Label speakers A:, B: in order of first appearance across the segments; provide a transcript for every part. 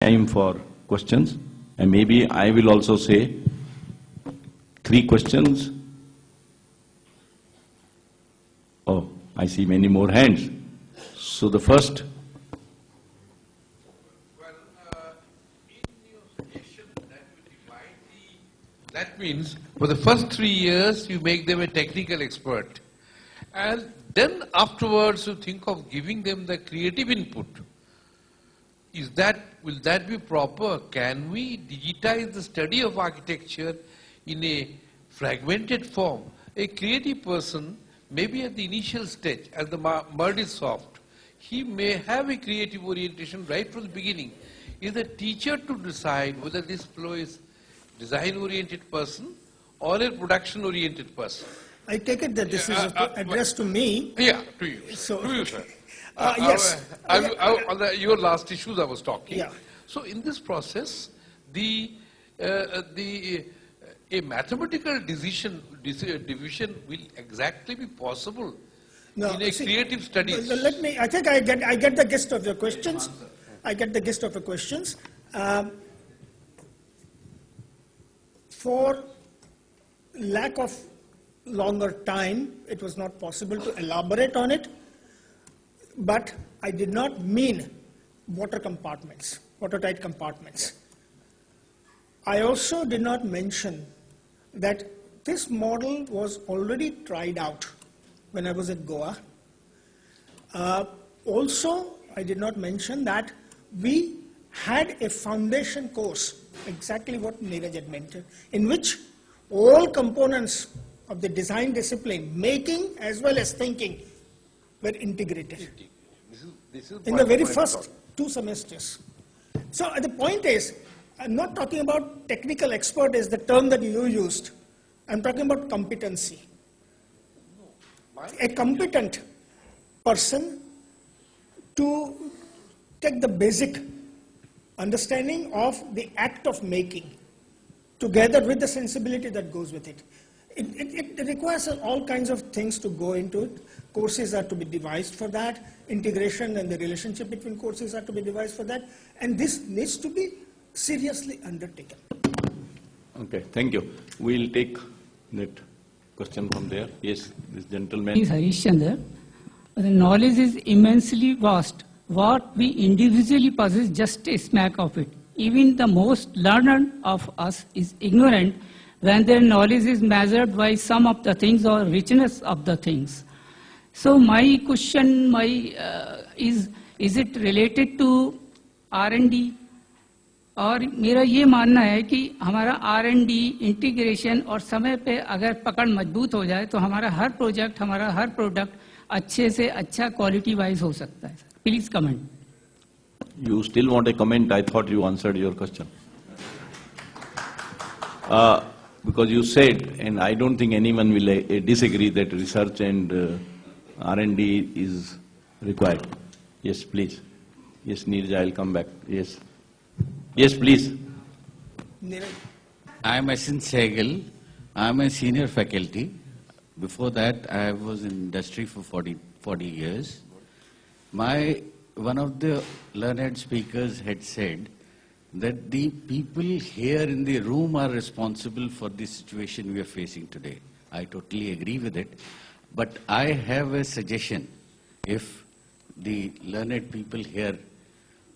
A: time for questions, and maybe I will also say 3 questions. Oh, I see many more hands. So the first.
B: That means for the first 3 years you make them a technical expert, and then afterwards you think of giving them the creative input. Will that be proper? Can we digitize the study of architecture in a fragmented form? A creative person, maybe at the initial stage, as the mud is soft, he may have a creative orientation right from the beginning. Is the teacher to decide whether this fellow is design-oriented person or a production-oriented person?
C: I take it that this is addressed to me.
B: Yeah, to you.
C: So,
B: to you, sir.
C: yes.
B: On your last issues I was talking.
C: Yeah.
B: So in this process, a mathematical division will exactly be possible in a creative studies.
C: I think I get the gist of your questions. I get the gist of your questions. For lack of longer time, it was not possible to elaborate on it, but I did not mean watertight compartments. I also did not mention that this model was already tried out when I was at Goa. Also, I did not mention that we had a foundation course, exactly what Neeraj had mentioned, in which all components of the design discipline, making as well as thinking, were integrated. This is in the very first 2 semesters. So the point is, I'm not talking about technical expert is the term that you used. I'm talking about competency. A competent person to take the basic understanding of the act of making, together with the sensibility that goes with it. It requires all kinds of things to go into it. Courses are to be devised for that. Integration and the relationship between courses are to be devised for that. And this needs to be seriously undertaken.
A: Okay, thank you. We'll take that question from there. Yes, this gentleman.
D: Is Harish Chandra. The knowledge is immensely vast. What we individually possess, just a smack of it. Even the most learned of us is ignorant when their knowledge is measured by some of the things or richness of the things. So my question is it related to R&D? और मेरा ये मानना है कि हमारा R&D integration और समय पे अगर पकड़ मजबूत हो जाए तो हमारा हर प्रोजेक्ट, हमारा हर प्रोडक्ट अच्छे से अच्छा क्वालिटी वाइज हो सकता है. Please comment.
A: You still want a comment? I thought you answered your question. Because you said, and I don't think anyone will disagree that research and R&D is required. Yes, please. Yes, Neeraj, I'll come back. Yes. Yes, please.
E: I am S.N. Sehgal. I am a senior faculty. Before that, I was in industry for 40 years. One of the learned speakers had said that the people here in the room are responsible for the situation we are facing today. I totally agree with it. But I have a suggestion. If the learned people here,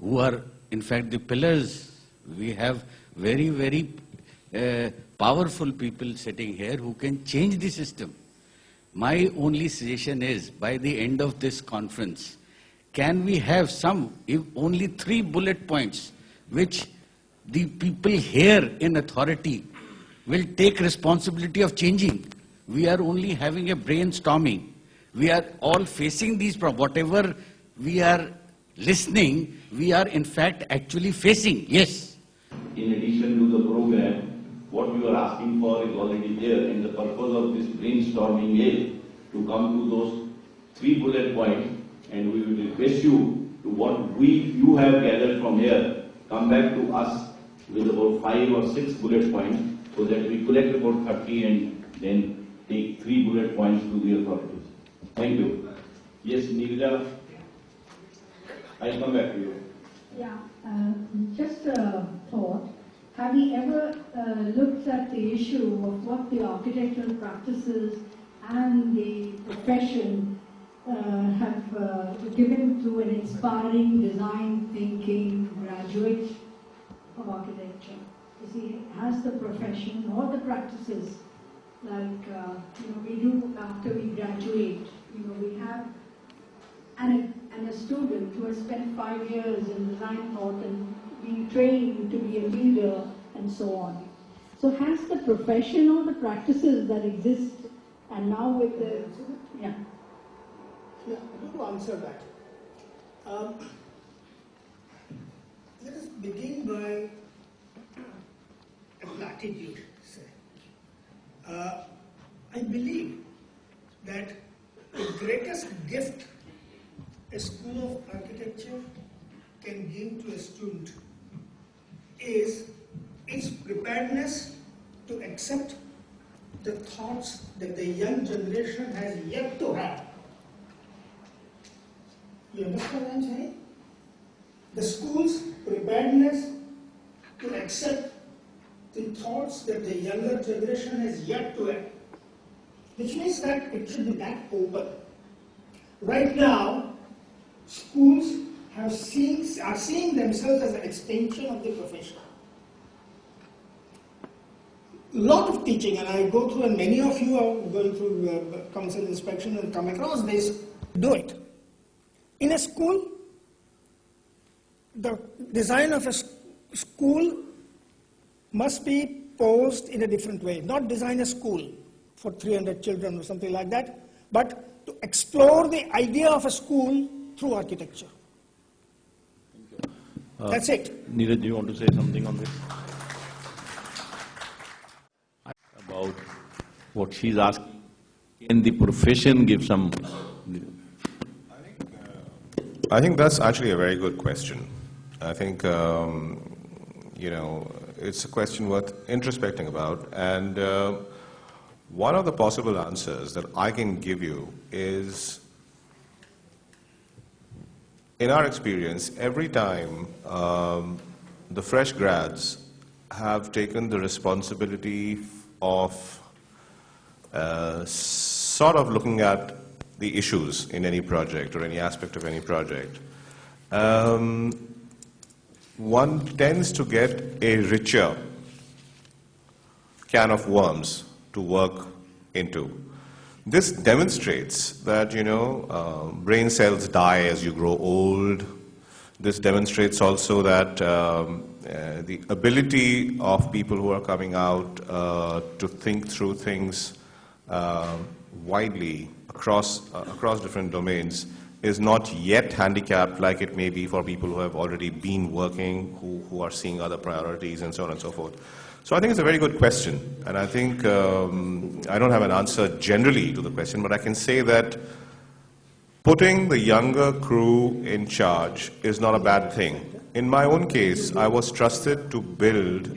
E: who are in fact the pillars, we have very, very powerful people sitting here who can change the system. My only suggestion is, by the end of this conference, can we have if only 3 bullet points which the people here in authority will take responsibility of changing. We are only having a brainstorming. We are all facing these problems. Whatever we are listening, we are in fact actually facing. Yes.
A: In addition to the program, what you are asking for is already there, and the purpose of this brainstorming is to come to those 3 bullet points, and we will request you to what you have gathered from here, come back to us with about 5 or 6 bullet points, so that we collect about 30 and then take 3 bullet points to the authorities. Thank you. Yes, Neeraj, I'll come back to you.
F: Yeah, just a thought. Have we ever looked at the issue of what the architectural practices and the profession have given to an inspiring design thinking graduate of architecture? You see, has the profession or the practices, like we do after we graduate, we have and a student who has spent 5 years in design thought and being trained to be a leader and so on. So has the profession or the practices that exist and now with the, yeah.
C: Yeah, I want to answer that. Let us begin by a platitude, say. I believe that the greatest gift a school of architecture can give to a student is its preparedness to accept the thoughts that the young generation has yet to have. You understand what I'm saying? The school's preparedness to accept the thoughts that the younger generation has yet to have, which means that it should be that open. Right now, schools are seeing themselves as an extension of the profession. A lot of teaching, and I go through, and many of you are going through council inspection and come across this, do it. In a school, the design of a school must be posed in a different way. Not design a school for 300 children or something like that, but to explore the idea of a school through architecture. That's it.
A: Neeraj, do you want to say something on this? About what she's asking, can the profession give some...
G: I think that's actually a very good question. I think, it's a question worth introspecting about. And one of the possible answers that I can give you is, in our experience, every time the fresh grads have taken the responsibility of sort of looking at the issues in any project or any aspect of any project, one tends to get a richer can of worms to work into. This demonstrates that, brain cells die as you grow old. This demonstrates also that the ability of people who are coming out to think through things widely across different domains is not yet handicapped like it may be for people who have already been working, who are seeing other priorities and so on and so forth. So I think it's a very good question, and I think I don't have an answer generally to the question, but I can say that putting the younger crew in charge is not a bad thing. In my own case, I was trusted to build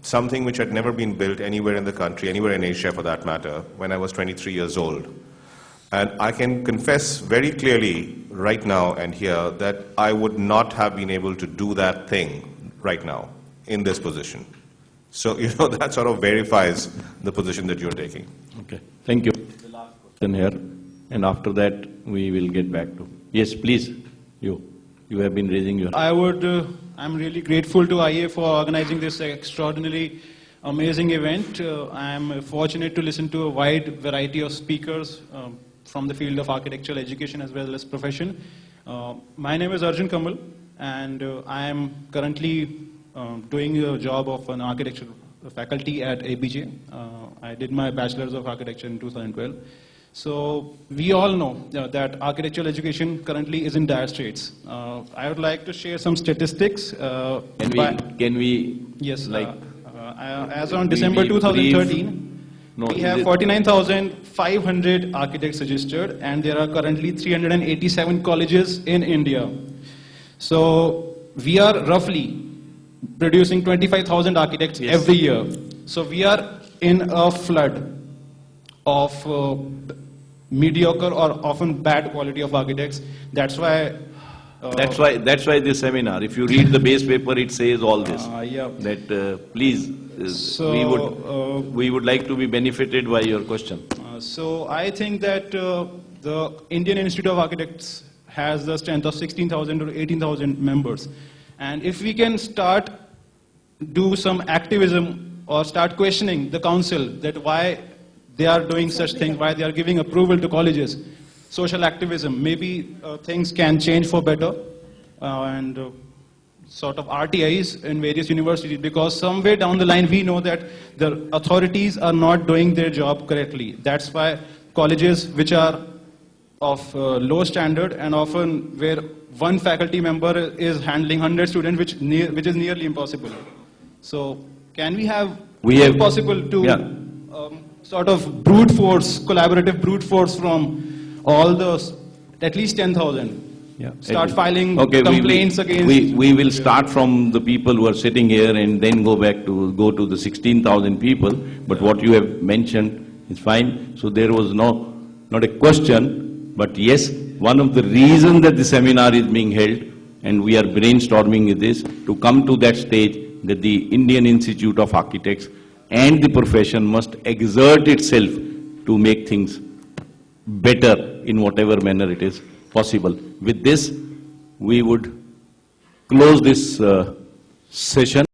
G: something which had never been built anywhere in the country, anywhere in Asia for that matter, when I was 23 years old. And I can confess very clearly right now and here that I would not have been able to do that thing right now in this position. So, that sort of verifies the position that you're taking.
A: Okay, thank you. The last question here, and after that we will get back to... Yes, please, you have been raising your...
H: I'm really grateful to IIA for organizing this extraordinarily amazing event. I'm fortunate to listen to a wide variety of speakers from the field of architectural education as well as profession. My name is Arjun Kamal, and I am currently doing a job of an architecture faculty at ABJ. I did my Bachelor's of Architecture in 2012. So we all know that architectural education currently is in dire straits. I would like to share some statistics.
A: Can we
H: yes,
A: like...
H: as on December 2013, we have 49,500 architects registered, and there are currently 387 colleges in India. So we are roughly producing 25,000 architects every year. So we are in a flood of mediocre or often bad quality of architects. That's why
A: That's why this seminar. If you read the base paper, it says all this.
H: Yeah.
A: That please,
H: So,
A: we would like to be benefited by your question.
H: So I think that the Indian Institute of Architects has the strength of 16,000 to 18,000 members. And if we can do some activism or start questioning the council that why they are doing such things, why they are giving approval to colleges, social activism, maybe things can change for better, and sort of RTIs in various universities, because somewhere down the line we know that the authorities are not doing their job correctly. That's why colleges which are of low standard and often where one faculty member is handling 100 students, which is nearly impossible. So can we have possible to sort of brute force, collaborative brute force from all those, at least 10,000? Start filing complaints against...
A: We will start from the people who are sitting here and then go to the 16,000 people. But what you have mentioned is fine. So there was not a question, but yes, one of the reasons that the seminar is being held and we are brainstorming this to come to that stage that the Indian Institute of Architects and the profession must exert itself to make things better in whatever manner it is possible. With this, we would close this session.